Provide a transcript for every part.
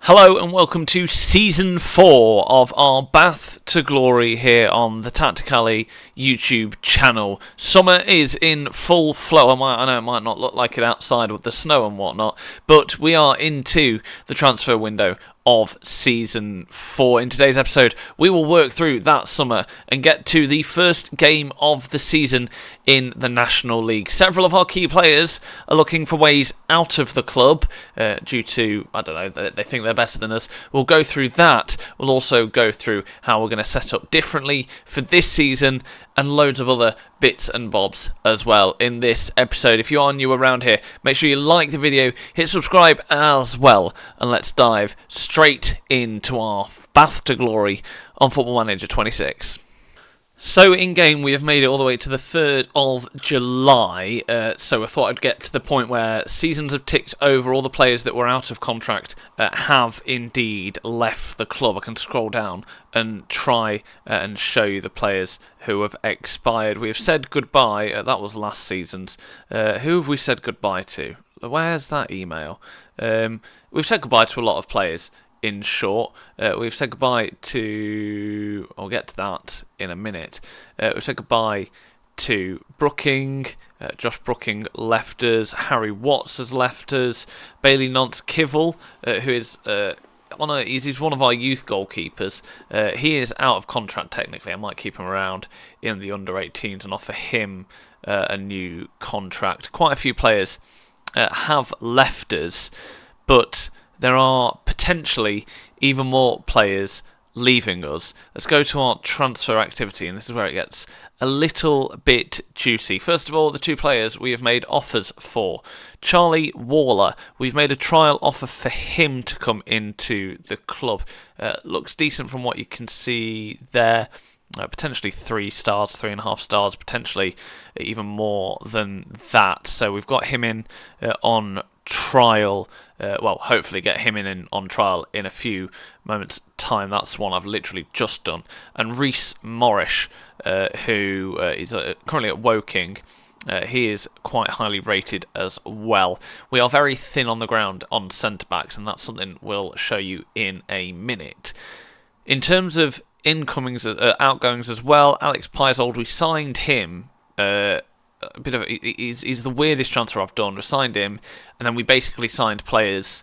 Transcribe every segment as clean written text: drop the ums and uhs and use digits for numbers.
Hello and welcome to Season 4 of our Bath to Glory here on the Tactically YouTube channel. Summer is in full flow. I know it might not look like it outside with the snow and whatnot, but we are into the transfer window of Season 4. In today's episode, we will work through that summer and get to the first game of the season in the National League. Several of our key players are looking for ways out of the club due to, they think they're better than us. We'll go through that. We'll also go through how we're going to set up differently for this season and loads of other bits and bobs as well in this episode. If you are new around here, make sure you like the video, hit subscribe as well, and let's dive straight into our Bath to Glory on Football Manager 26. So in game we have made it all the way to the 3rd of July, so I thought I'd get to the point where seasons have ticked over. All the players that were out of contract have indeed left the club. I can scroll down and try and show you the players who have expired. We have said goodbye, that was last season's. Who have we said goodbye to? Where's that email? We've said goodbye to a lot of players. In short, we've said goodbye to... I'll get to that in a minute. We've said goodbye to Brooking. Josh Brooking left us. Harry Watts has left us. Bailey Nance Kivel, who is... he's one of our youth goalkeepers. He is out of contract technically. I might keep him around in the under-18s and offer him a new contract. Quite a few players have left us, but there are potentially even more players leaving us. Let's go to our transfer activity, and this is where it gets a little bit juicy. First of all, the two players we have made offers for. Charlie Waller, we've made a trial offer for him to come into the club. Looks decent from what you can see there. Potentially 3 stars, 3.5 stars, potentially even more than that. So we've got him in on trial. Hopefully get him in on trial in a few moments' time. That's one I've literally just done. And Reece Morris, who is currently at Woking, he is quite highly rated as well. We are very thin on the ground on centre-backs, and that's something we'll show you in a minute. In terms of incomings, outgoings as well, Alex Piesold, we signed him. He's the weirdest transfer I've done. We signed him, and then we basically signed players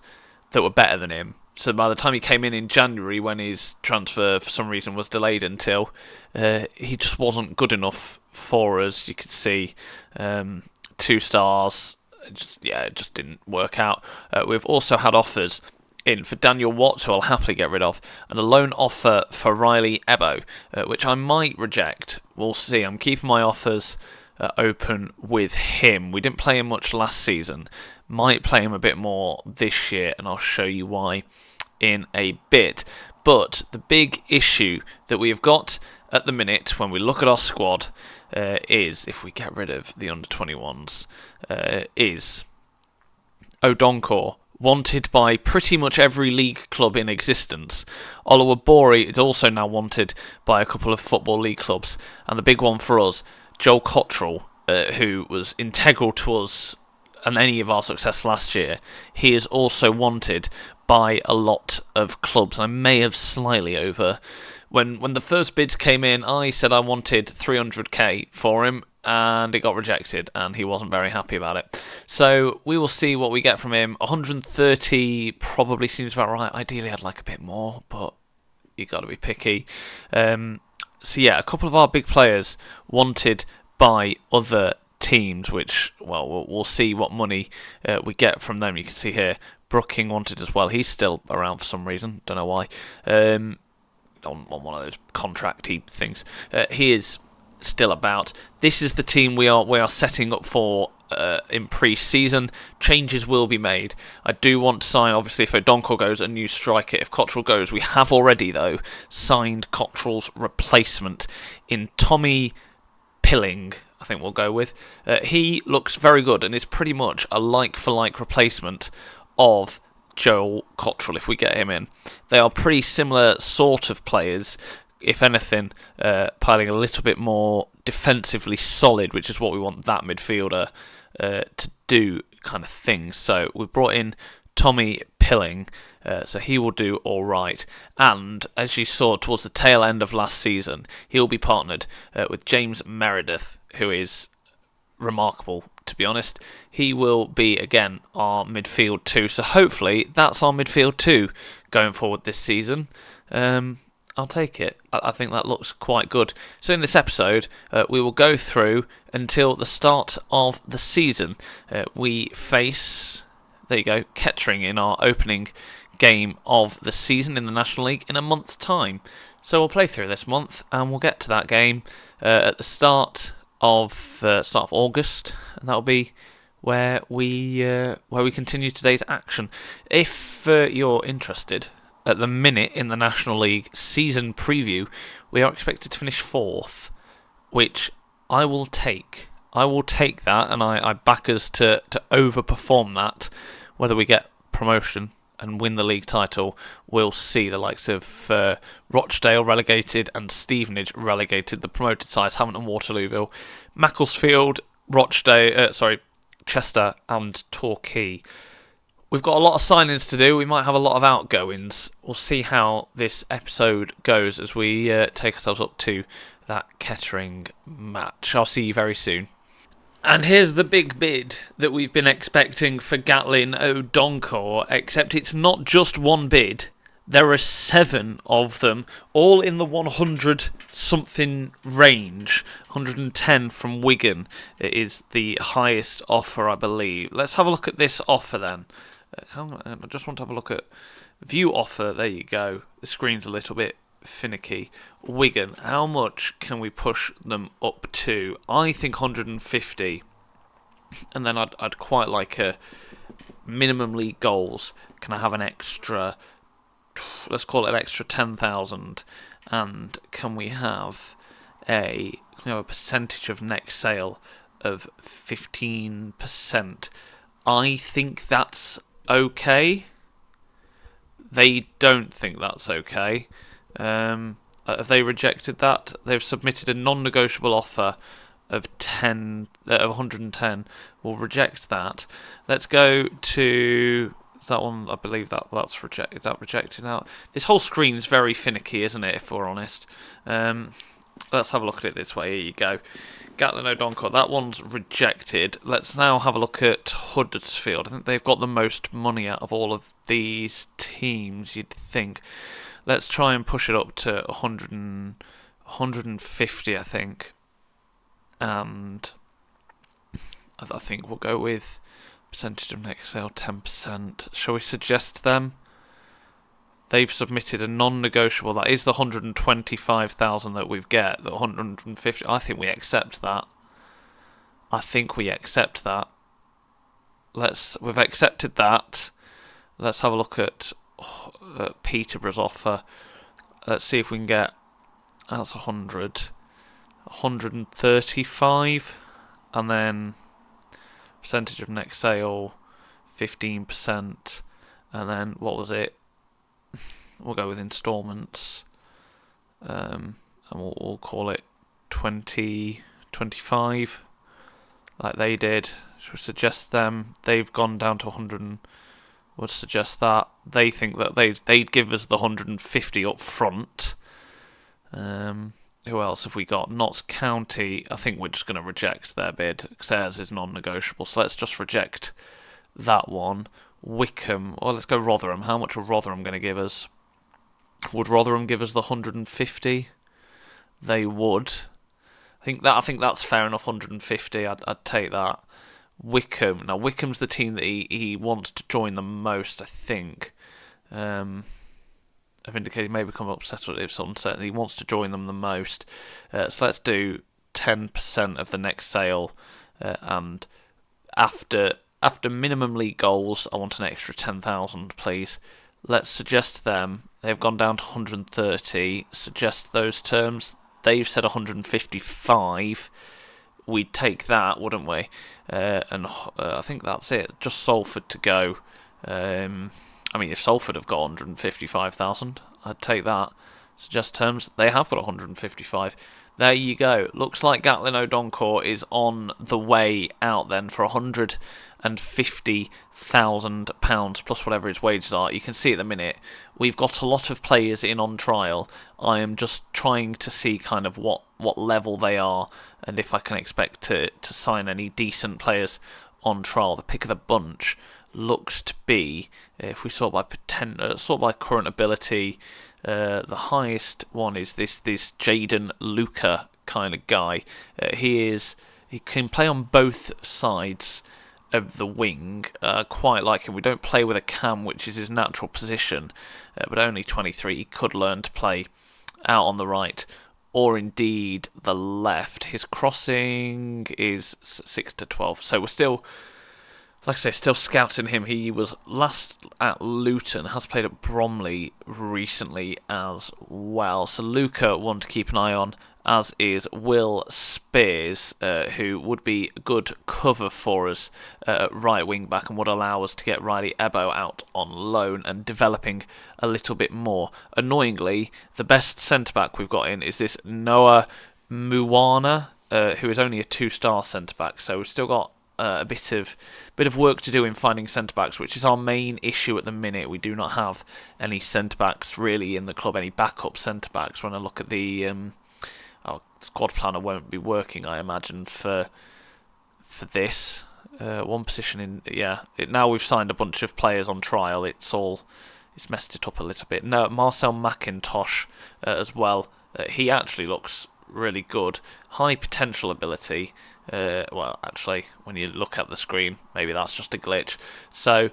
that were better than him. So by the time he came in January, when his transfer for some reason was delayed until, he just wasn't good enough for us. You could see 2 stars. It just didn't work out. We've also had offers in for Daniel Watts, who I'll happily get rid of, and a loan offer for Riley Ebo, which I might reject. We'll see. I'm keeping my offers open with him. We didn't play him much last season. Might play him a bit more this year, and I'll show you why in a bit. But the big issue that we have got at the minute when we look at our squad is, if we get rid of the under-21s, is Odonkor, wanted by pretty much every league club in existence. Oluwabori is also now wanted by a couple of Football League clubs. And the big one for us, Joel Cottrell, who was integral to us and any of our success last year, he is also wanted by a lot of clubs. I may have slightly over... When the first bids came in, I said I wanted 300k for him, and it got rejected, and he wasn't very happy about it. So we will see what we get from him. 130 probably seems about right. Ideally, I'd like a bit more, but you got to be picky. So yeah, a couple of our big players wanted by other teams, which, well, we'll see what money we get from them. You can see here, Brooking wanted as well. He's still around for some reason. Don't know why. On one of those contract-y things. He is still about. This is the team we are setting up for in pre-season. Changes will be made. I do want to sign, obviously, if Odonkor goes, a new striker. If Cottrell goes, we have already, though, signed Cottrell's replacement in Tommy Pilling, I think we'll go with. He looks very good and is pretty much a like-for-like replacement of Joel Cottrell if we get him in. They are pretty similar sort of players, if anything, piling a little bit more defensively solid, which is what we want that midfielder to do, kind of thing. So we've brought in Tommy Pilling, so he will do all right. And as you saw towards the tail end of last season, he'll be partnered with James Meredith, who is remarkable, to be honest. He will be, again, our midfield 2. So hopefully that's our midfield 2 going forward this season. I'll take it. I think that looks quite good. So in this episode, we will go through until the start of the season. We face, there you go, Kettering in our opening game of the season in the National League in a month's time. So we'll play through this month, and we'll get to that game at the start of August, and that'll be where we continue today's action. If you're interested, at the minute in the National League season preview, we are expected to finish 4th, which I will take. I will take that, and I back us to overperform that. Whether we get promotion and win the league title, we'll see. The likes of Rochdale relegated and Stevenage relegated. The promoted sides, Hammond and Waterlooville, Macclesfield, Chester and Torquay. We've got a lot of signings to do. We might have a lot of outgoings. We'll see how this episode goes as we take ourselves up to that Kettering match. I'll see you very soon. And here's the big bid that we've been expecting for Gatlin O'Donkor, except it's not just one bid. There are 7 of them, all in the 100-something range. 110 from Wigan is the highest offer, I believe. Let's have a look at this offer then. I just want to have a look at view offer. There you go. The screen's a little bit finicky. Wigan, how much can we push them up to? I think 150. And then I'd quite like a minimum league goals. Can I have an extra, let's call it an extra 10,000? And can we have a percentage of next sale of 15%? I think that's okay. They don't think that's okay. Have they rejected that? They've submitted a non-negotiable offer of 110. We'll reject that. Let's go to that one. I believe that's rejected. Is that rejected now? This whole screen is very finicky, isn't it? If we're honest. Let's have a look at it this way. Here you go. Gatlin O'Donkor, that one's rejected. Let's now have a look at Huddersfield. I think they've got the most money out of all of these teams, you'd think. Let's try and push it up to 150, I think. And I think we'll go with percentage of next sale, 10%. Shall we suggest them? They've submitted a non-negotiable. That is the 125,000 that we've get. The 150. I think we accept that. We've accepted that. Let's have a look at Peterborough's offer. Let's see if we can get. That's 135, and then percentage of next sale, 15%, and then what was it? We'll go with instalments, and we'll call it 25, like they did. Should we suggest them? They've gone down to 100. Would suggest that they think that they'd give us the 150 up front. Who else have we got? Notts County. I think we're just going to reject their bid because theirs is non-negotiable. So let's just reject that one. Wickham. Well, let's go Rotherham. How much are Rotherham going to give us? Would Rotherham give us the 150? They would. I think that's fair enough. 150. I'd take that. Wickham. Now Wickham's the team that he wants to join the most, I think. I've indicated he may become upset if uncertain. He wants to join them the most. So let's do 10% of the next sale, and after minimum league goals, I want an extra 10,000, please. Let's suggest them. They've gone down to 130. Suggest those terms. They've said 155. We'd take that, wouldn't we? And I think that's it. Just Salford to go. I mean, if Salford have got 155,000, I'd take that. Suggest terms. They have got 155. There you go. Looks like Gatlin O'Donkor is on the way out then for 100 £150,000 plus whatever his wages are. You can see at the minute we've got a lot of players in on trial. I am just trying to see kind of what level they are and if I can expect to sign any decent players on trial. The pick of the bunch looks to be, if we sort by current ability, the highest one is this Jaden Luca kind of guy. He can play on both sides of the wing. Quite like him. We don't play with a cam, which is his natural position, but only 23. He could learn to play out on the right or indeed the left. His crossing is 6 to 12. So we're still, like I say, still scouting him. He was last at Luton, has played at Bromley recently as well. So Luca, one to keep an eye on, as is Will Spears, who would be good cover for us at right wing back and would allow us to get Riley Ebo out on loan and developing a little bit more. Annoyingly, the best centre back we've got in is this Noah Muwana, who is only a 2-star centre back. So we've still got a bit of work to do in finding centre backs, which is our main issue at the minute. We do not have any centre backs really in the club, any backup centre backs. When I look at the squad planner, won't be working, I imagine, for this one position in. Now we've signed a bunch of players on trial. It's messed it up a little bit. No, Marcel McIntosh as well. He actually looks really good. High potential ability. Well, actually, when you look at the screen, maybe that's just a glitch. So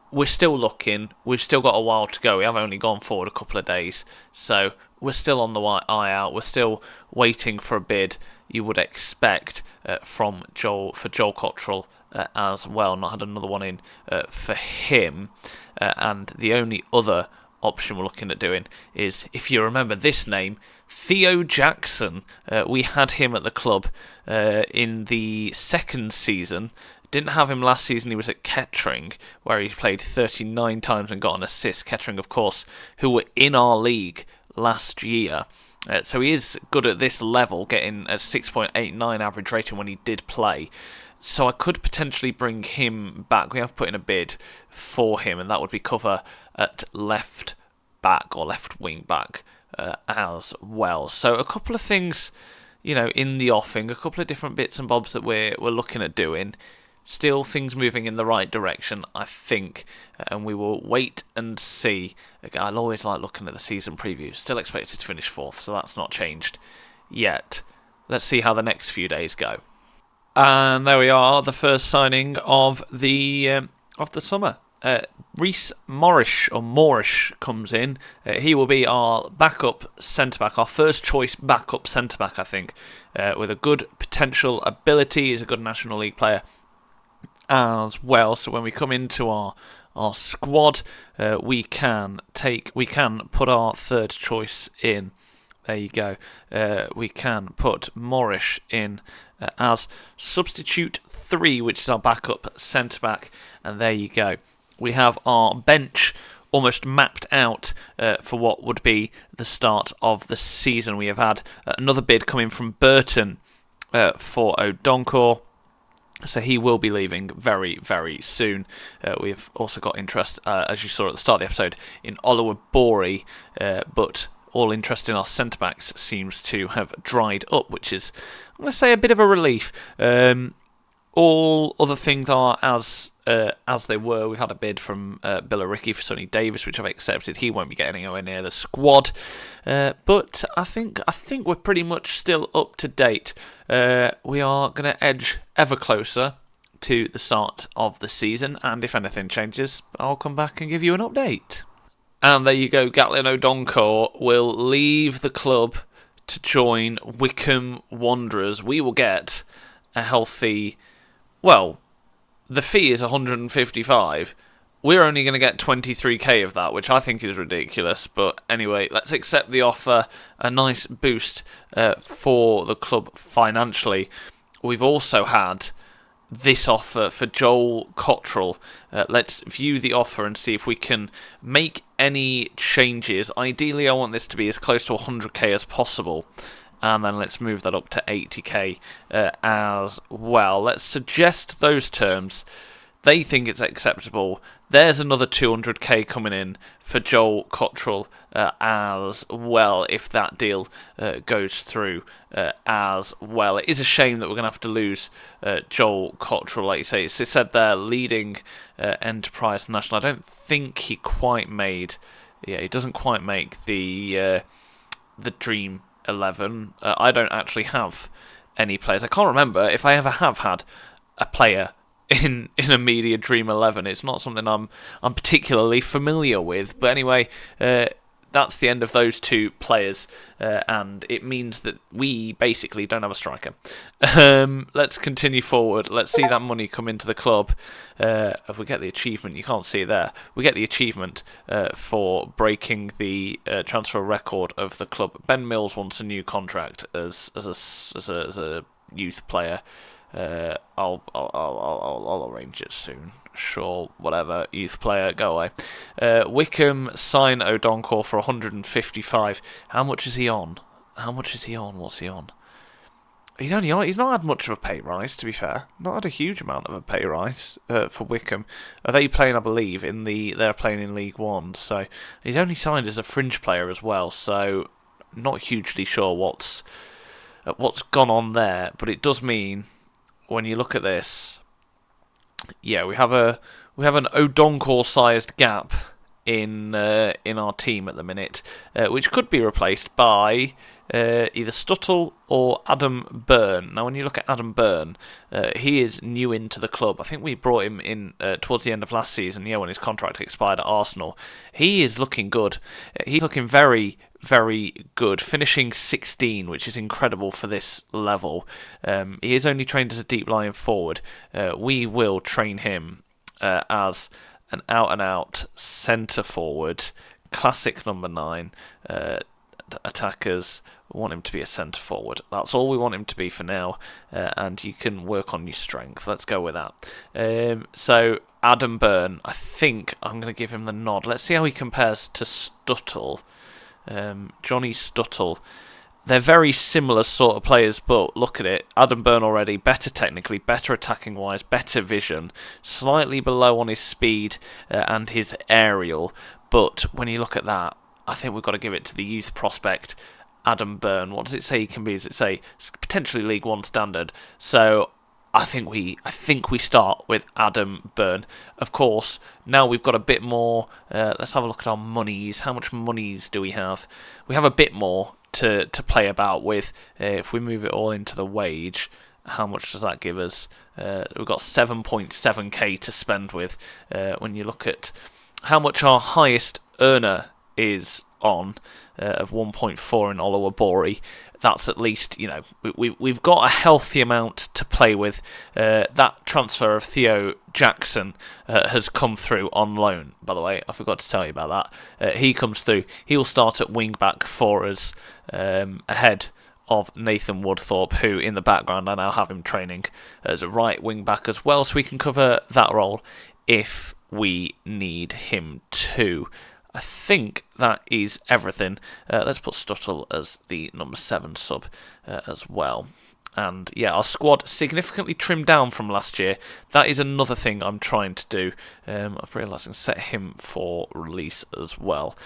we're still looking. We've still got a while to go. We have only gone forward a couple of days. So we're still on the eye out. We're still waiting for a bid, you would expect, from Joel Cottrell as well. Not had another one in for him. And the only other option we're looking at doing is, if you remember this name, Theo Jackson. We had him at the club in the second season. Didn't have him last season. He was at Kettering, where he played 39 times and got an assist. Kettering, of course, who were in our league last year. So he is good at this level, getting a 6.89 average rating when he did play. So I could potentially bring him back. We have put in a bid for him, and that would be cover at left back or left wing back as well. So a couple of things, in the offing, a couple of different bits and bobs that we're looking at doing. Still things moving in the right direction, I think, and we will wait and see. I'll always like looking at the season preview. Still expected to finish 4th, so that's not changed yet. Let's see how the next few days go. And there we are, the first signing of the summer. Reece Morris comes in. He will be our backup centre-back, our first choice backup centre-back, I think, with a good potential ability. He's a good National League player as well. So when we come into our squad, we can put our third choice in. There you go. We can put Morris in as substitute 3, which is our backup centre-back. And there you go. We have our bench almost mapped out for what would be the start of the season. We have had another bid coming from Burton for Odonkor. So he will be leaving very, very soon. We've also got interest, as you saw at the start of the episode, in Oluwabori, but all interest in our centre-backs seems to have dried up, which is, I'm going to say, a bit of a relief. All other things are as they were. We had a bid from Billericay for Sonny Davis, which I've accepted. He won't be getting anywhere near the squad, but I think we're pretty much still up to date. We are going to edge ever closer to the start of the season, and if anything changes, I'll come back and give you an update. And there you go. Gatlin Odonkor will leave the club to join Wycombe Wanderers. We will get a healthy, well, the fee is 155. We're only going to get 23k of that, which I think is ridiculous. But anyway, let's accept the offer. A nice boost for the club financially. We've also had this offer for Joel Cottrell. Let's view the offer and see if we can make any changes. Ideally, I want this to be as close to 100k as possible. and then let's move that up to 80k as well. Let's suggest those terms. They think it's acceptable. There's another 200k coming in for Joel Cottrell as well, if that deal goes through as well. It is a shame that we're going to have to lose Joel Cottrell, like you say. It's said there, leading Enterprise National. I don't think he quite made... Yeah, he doesn't quite make the Dream 11. I don't actually have any players. I can't remember if I ever have had a player in a Media Dream 11. It's not something I'm particularly familiar with. But anyway, that's the end of those two players, and it means that we basically don't have a striker. Let's continue forward. Let's see that money come into the club. If we get the achievement, you can't see it there. We get the achievement for breaking the transfer record of the club. Ben Mills wants a new contract as a youth player. I'll arrange it soon. Sure, whatever. Youth player, go away. Wickham sign Odonkor for 155. How much is he on? What's he on? He's not had much of a pay rise, to be fair. Not had a huge amount of a pay rise for Wickham. Are they playing, I believe, they're playing in League One, so he's only signed as a fringe player as well, so not hugely sure what's gone on there, but it does mean when you look at this, yeah, we have an Odonkor-sized gap in our team at the minute, which could be replaced by either Stuttle or Adam Byrne. Now, when you look at Adam Byrne, he is new into the club. I think we brought him in towards the end of last season, when his contract expired at Arsenal. He is looking good. He's looking very, very good, finishing 16, which is incredible for this level. He is only trained as a deep lying forward. We will train him as an out-and-out centre forward, classic number 9. Attackers want him to be a centre forward. That's all we want him to be for now, and you can work on your strength. Let's go with that. So Adam Byrne, I think I'm going to give him the nod. Let's see how he compares to Stuttle. Johnny Stuttle. They're very similar sort of players, but look at it. Adam Byrne already better technically, better attacking wise, better vision, slightly below on his speed and his aerial. But when you look at that, I think we've got to give it to the youth prospect, Adam Byrne. What does it say he can be? Does it say potentially League One standard? So I think we start with Adam Byrne. Of course, now we've got a bit more. Let's have a look at our monies. How much monies do we have? We have a bit more to play about with. If we move it all into the wage, how much does that give us? We've got 7.7k to spend with. When you look at how much our highest earner is on, of 1.4 in Oluwabori, that's at least, we've got a healthy amount to play with. That transfer of Theo Jackson has come through on loan, by the way. I forgot to tell you about that. He comes through. He will start at wing-back for us, ahead of Nathan Woodthorpe, who in the background I now have him training as a right wing-back as well, so we can cover that role if we need him to. I think that is everything. Let's put Stuttle as the number 7 sub as well. And yeah, our squad significantly trimmed down from last year. That is another thing I'm trying to do. I've realised I can set him for release as well.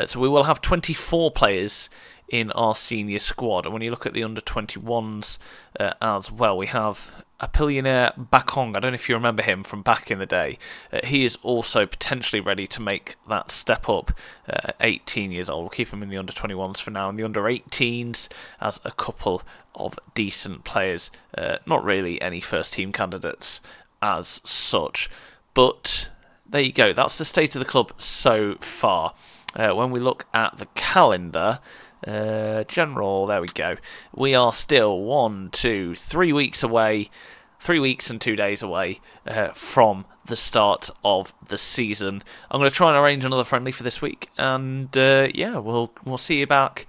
So we will have 24 players in our senior squad. And when you look at the under-21s as well, we have Apillionaire Bakong. I don't know if you remember him from back in the day. He is also potentially ready to make that step up. 18 years old. We'll keep him in the under-21s for now. And the under-18s as a couple of decent players. Not really any first-team candidates as such. But there you go. That's the state of the club so far. When we look at the calendar... general, there we go. We are still 3 weeks away, 3 weeks and 2 days away from the start of the season. I'm going to try and arrange another friendly for this week, and yeah, we'll see you back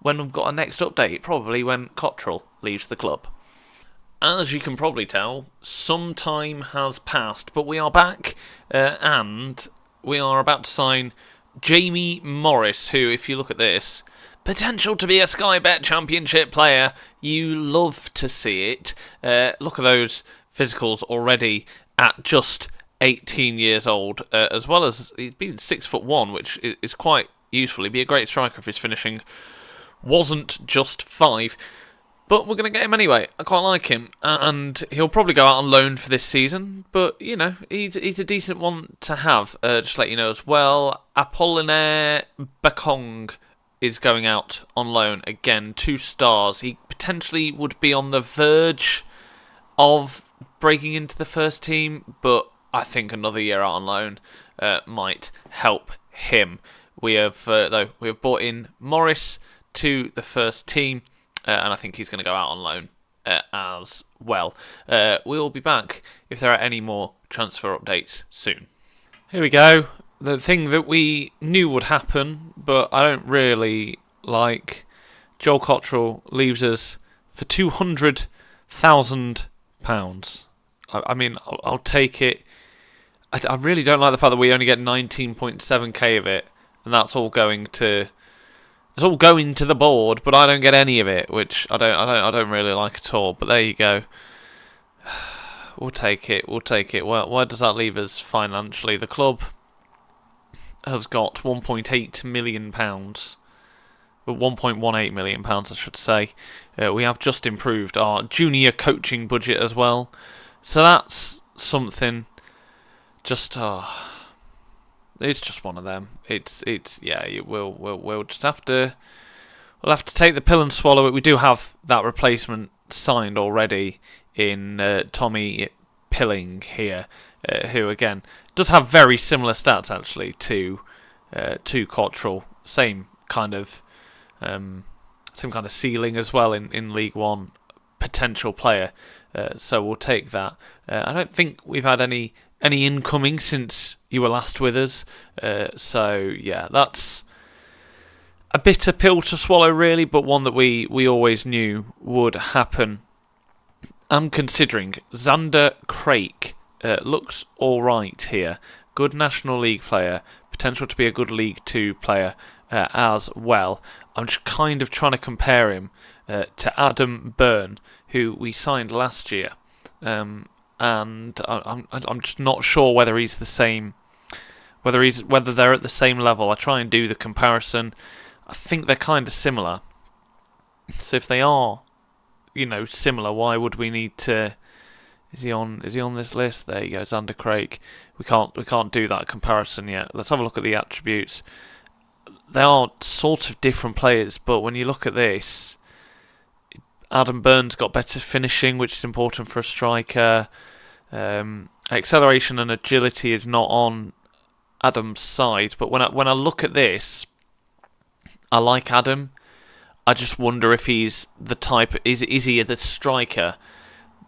when we've got our next update, probably when Cottrell leaves the club. As you can probably tell, some time has passed, but we are back, and we are about to sign Jamie Morris, who, if you look at this, potential to be a Sky Bet Championship player. You love to see it. Look at those physicals already at just 18 years old, as well as he's been 6'1", which is quite useful. He'd be a great striker if his finishing wasn't just 5. But we're going to get him anyway. I quite like him, and he'll probably go out on loan for this season. But you know, he's a decent one to have. Just to let you know as well, Apollinaire Bakong is going out on loan again. 2 stars. He potentially would be on the verge of breaking into the first team, but I think another year out on loan might help him. We have brought in Morris to the first team, and I think he's going to go out on loan as well. We will be back if there are any more transfer updates soon. Here we go. The thing that we knew would happen, but I don't really like. Joel Cottrell leaves us for £200,000. I mean, I'll take it. I really don't like the fact that we only get 19.7k of it, and that's all going to. It's all going to the board, but I don't get any of it, which I don't really like at all. But there you go. We'll take it. Well, where does that leave us financially? The club has got £1.8 million. Well, £1.18 million, I should say. We have just improved our junior coaching budget as well, so that's something. It's just one of them. We'll just have to take the pill and swallow it. We do have that replacement signed already in Tommy Pilling here, who again does have very similar stats actually to Cottrell. Same kind of ceiling as well in League One, potential player. So we'll take that. I don't think we've had any incoming since you were last with us. So yeah, that's a bitter pill to swallow really, but one that we always knew would happen. I'm considering Xander Craik looks alright here. Good National League player, potential to be a good League 2 player as well. I'm just kind of trying to compare him to Adam Byrne, who we signed last year. And I'm just not sure whether he's the same, whether they're at the same level. I try and do the comparison. I think they're kind of similar. So if they are, similar, why would we need to? Is he on this list? There you go, Xander Craik. We can't do that comparison yet. Let's have a look at the attributes. They are sort of different players, but when you look at this, Adam Byrne's got better finishing, which is important for a striker. Acceleration and agility is not on Adam's side, but when I look at this, I like Adam. I just wonder if he's the type. Is he the striker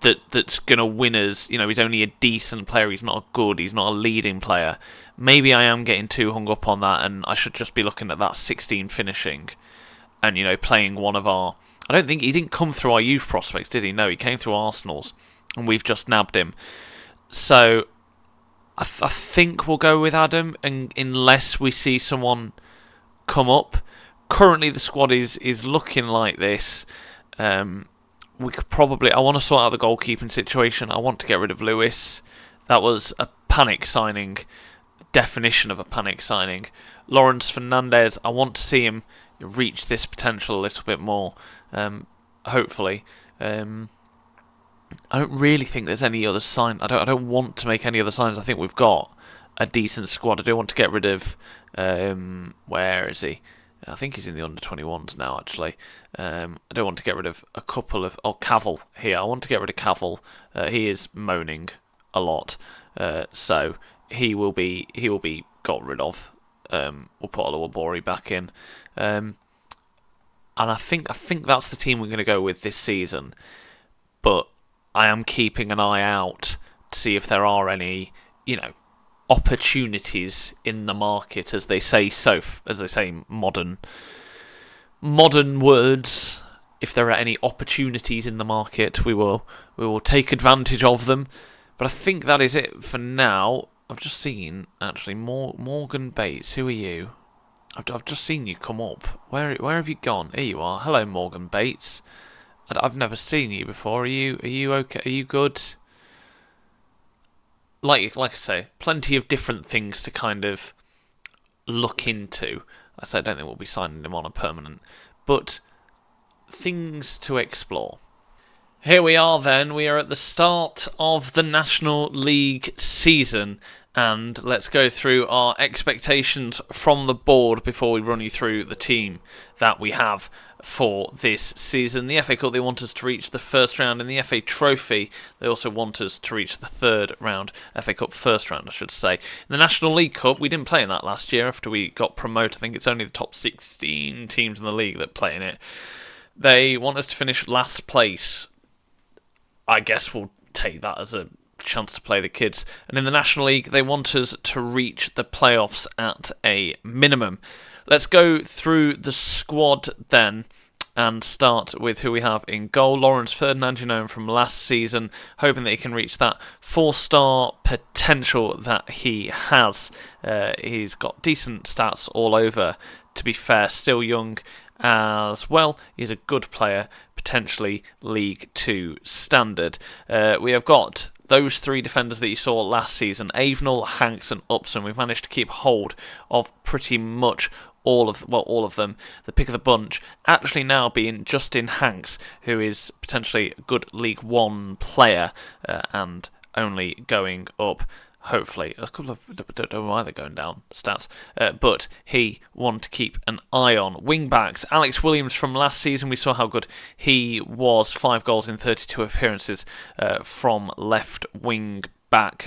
that's gonna win us? He's only a decent player. He's not he's not a leading player. Maybe I am getting too hung up on that, and I should just be looking at that 16 finishing, and playing one of our. I don't think he didn't come through our youth prospects, did he? No, he came through Arsenal's, and we've just nabbed him. So I think we'll go with Adam, and unless we see someone come up. Currently, the squad is looking like this. We could probably. I want to sort out the goalkeeping situation. I want to get rid of Lewis. That was a panic signing. Definition of a panic signing. Lawrence Fernandez. I want to see him reach this potential a little bit more. Hopefully. I don't really think there's any other sign. I don't want to make any other signs. I think we've got a decent squad. I do want to get rid of. Where is he? I think he's in the under-21s now, actually. I don't want to get rid of a couple of... Oh, Cavill here. I want to get rid of Cavill. He is moaning a lot. So he will be got rid of. We'll put Oluwabori back in. And I think that's the team we're going to go with this season. But I am keeping an eye out to see if there are any, opportunities in the market, as they say modern words. If there are any opportunities in the market, we will take advantage of them. But I think that is it for now. I've just seen actually Morgan Bates. Who are you? I've just seen you come up. Where have you gone? Here you are. Hello, Morgan Bates. I've never seen you before. Are you okay? Are you good? Like I say, plenty of different things to kind of look into. I say I don't think we'll be signing him on a permanent, but things to explore. Here we are then, we are at the start of the National League season, and let's go through our expectations from the board before we run you through the team that we have for this season. The FA Cup, they want us to reach the first round. In the FA Trophy, they also want us to reach the third round. FA Cup first round, I should say. In the National League Cup, we didn't play in that last year after we got promoted. I think it's only the top 16 teams in the league that play in it. They want us to finish last place. I guess we'll take that as a chance to play the kids. And in the National League, they want us to reach the playoffs at a minimum. Let's go through the squad then and start with who we have in goal. Lawrence Ferdinand, you know him from last season, hoping that he can reach that 4-star potential that he has. He's got decent stats all over, to be fair, still young as well. He's a good player, potentially League 2 standard. We have got those three defenders that you saw last season, Avenell, Hanks and Upson. We've managed to keep hold of pretty much all of them. The pick of the bunch actually now being Justin Hanks, who is potentially a good League 1 player and only going up. Hopefully, a couple of, don't know why they're going down stats, but he wanted to keep an eye on. Wing backs, Alex Williams from last season, we saw how good he was, 5 goals in 32 appearances from right wing back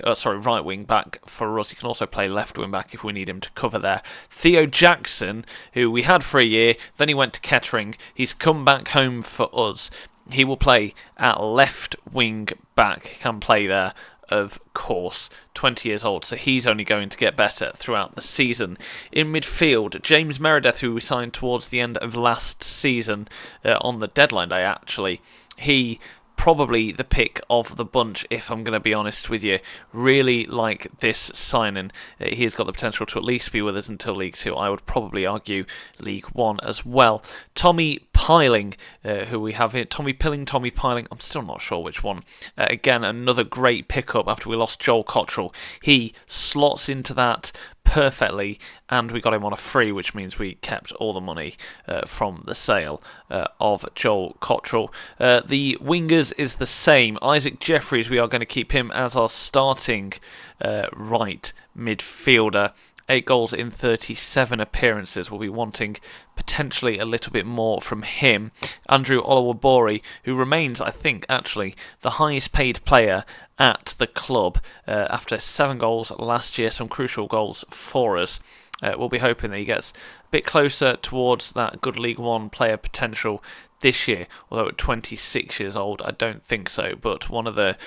for us. He can also play left wing back if we need him to cover there. Theo Jackson, who we had for a year, then he went to Kettering. He's come back home for us. He will play at left wing back. He can play there, of course, 20 years old, so he's only going to get better throughout the season. In midfield, James Meredith, who we signed towards the end of last season, on the deadline day actually, he probably the pick of the bunch, if I'm going to be honest with you. Really like this signing. He's got the potential to at least be with us until League 2. I would probably argue League 1 as well. Tommy Piling, who we have here. Tommy Piling, I'm still not sure which one. Again, another great pickup after we lost Joel Cottrell. He slots into that perfectly, and we got him on a free, which means we kept all the money from the sale of Joel Cottrell. The wingers is the same. Isaac Jeffries, we are going to keep him as our starting right midfielder. 8 goals in 37 appearances. We'll be wanting potentially a little bit more from him. Andrew Olawobori, who remains, I think, actually the highest paid player at the club after 7 goals last year, some crucial goals for us. We'll be hoping that he gets a bit closer towards that good League 1 player potential this year, although at 26 years old, I don't think so, but one of the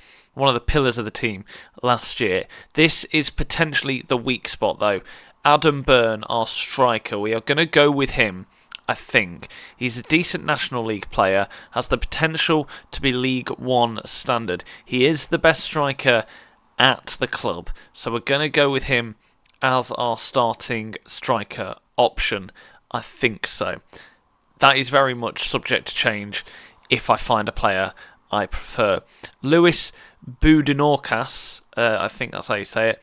pillars of the team last year. This is potentially the weak spot, though. Adam Byrne, our striker, we are going to go with him, I think. He's a decent National League player, has the potential to be League 1 standard. He is the best striker at the club, so we're going to go with him as our starting striker option. I think so. That is very much subject to change if I find a player I prefer. Lewis Budinorkas, I think that's how you say it.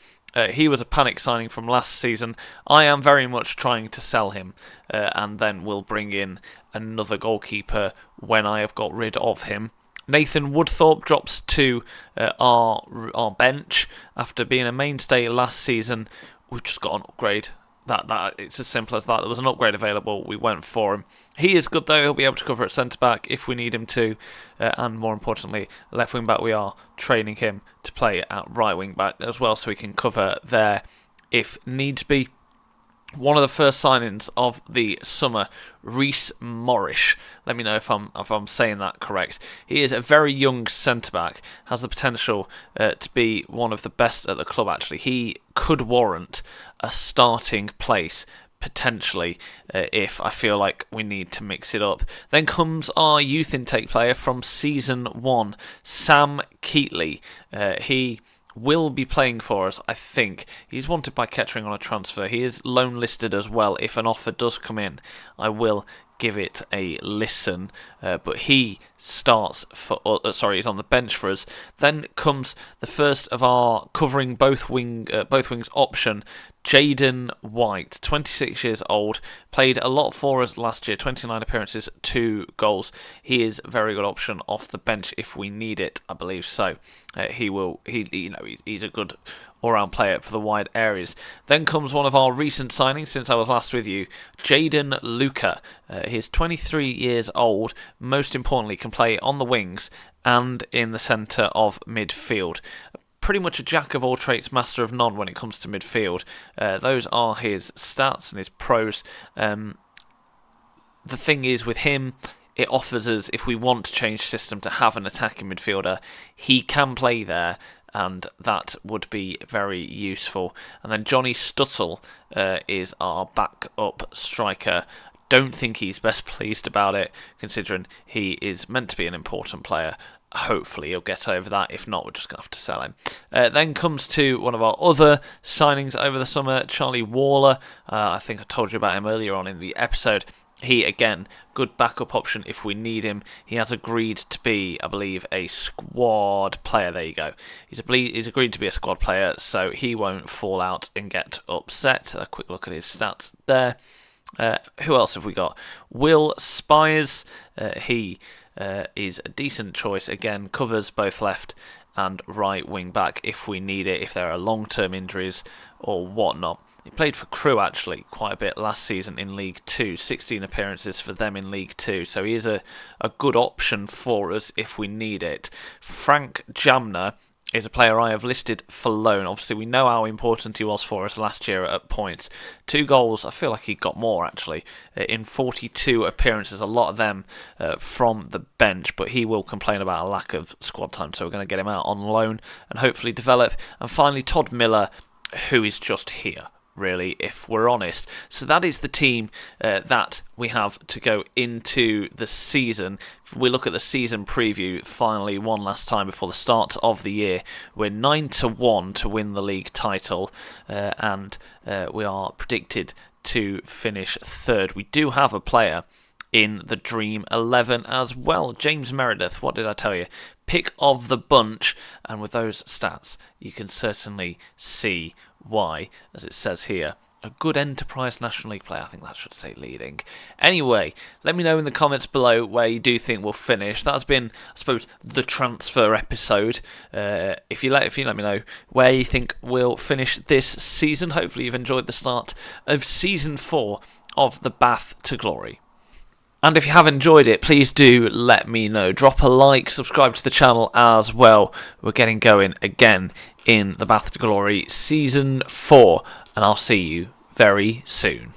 He was a panic signing from last season. I am very much trying to sell him, and then we'll bring in another goalkeeper when I have got rid of him. Nathan Woodthorpe drops to our bench after being a mainstay last season. We've just got an upgrade. That it's as simple as that. There was an upgrade available. We went for him. He is good though. He'll be able to cover at centre back if we need him to, and more importantly, left wing back. We are training him to play at right wing back as well, so he can cover there if needs be. One of the first signings of the summer, Rhys Morris. Let me know if I'm saying that correct. He is a very young centre back, has the potential to be one of the best at the club. Actually, he could warrant a starting place potentially if I feel like we need to mix it up. Then comes our youth intake player from season 1, Sam Keatley. He will be playing for us, I think. He's wanted by Kettering on a transfer. He is loan listed as well. If an offer does come in, I will give it a listen. But he starts for he's on the bench for us. Then comes the first of our covering both wings option, Jaden White, 26 years old, played a lot for us last year, 29 appearances, 2 goals. He is a very good option off the bench if we need it, I believe so. He's a good all-round player for the wide areas. Then comes one of our recent signings since I was last with you, Jaden Luca. He's 23 years old, most importantly can play on the wings and in the centre of midfield. Pretty much a jack of all trades, master of none when it comes to midfield. Those are his stats and his pros. The thing is with him, it offers us, if we want to change system to have an attacking midfielder, he can play there, and that would be very useful. And then Johnny Stuttle is our backup striker. Don't think he's best pleased about it, considering he is meant to be an important player. Hopefully he'll get over that. If not, we're just going to have to sell him. Then comes to one of our other signings over the summer, Charlie Waller. I think I told you about him earlier on in the episode. He, again, good backup option if we need him. He has agreed to be, I believe, a squad player. There you go. He's agreed to be a squad player, so he won't fall out and get upset. A quick look at his stats there. Who else have we got? Will Spires. He is a decent choice. Again, covers both left and right wing back if we need it, if there are long-term injuries or whatnot. He played for Crewe actually quite a bit last season in League 2, 16 appearances for them in League 2, so he is a good option for us if we need it. Frank Jamner is a player I have listed for loan. Obviously, we know how important he was for us last year at points. 2 goals, I feel like he got more actually, in 42 appearances, a lot of them from the bench, but he will complain about a lack of squad time, so we're going to get him out on loan and hopefully develop. And finally, Todd Miller, who is just here, really, if we're honest. So that is the team that we have to go into the season. If we look at the season preview, finally, one last time before the start of the year, we're 9-1 to win the league title, and we are predicted to finish third. We do have a player in the Dream 11 as well. James Meredith, what did I tell you? Pick of the bunch, and with those stats, you can certainly see why, as it says here. A good Enterprise National League player. I think that should say leading. Anyway, let me know in the comments below where you do think we'll finish. That's been, I suppose, the transfer episode. If you let me know where you think we'll finish this season. Hopefully you've enjoyed the start of Season 4 of The Bath to Glory. And if you have enjoyed it, please do let me know. Drop a like, subscribe to the channel as well. We're getting going again in The Bath to Glory Season 4, and I'll see you very soon.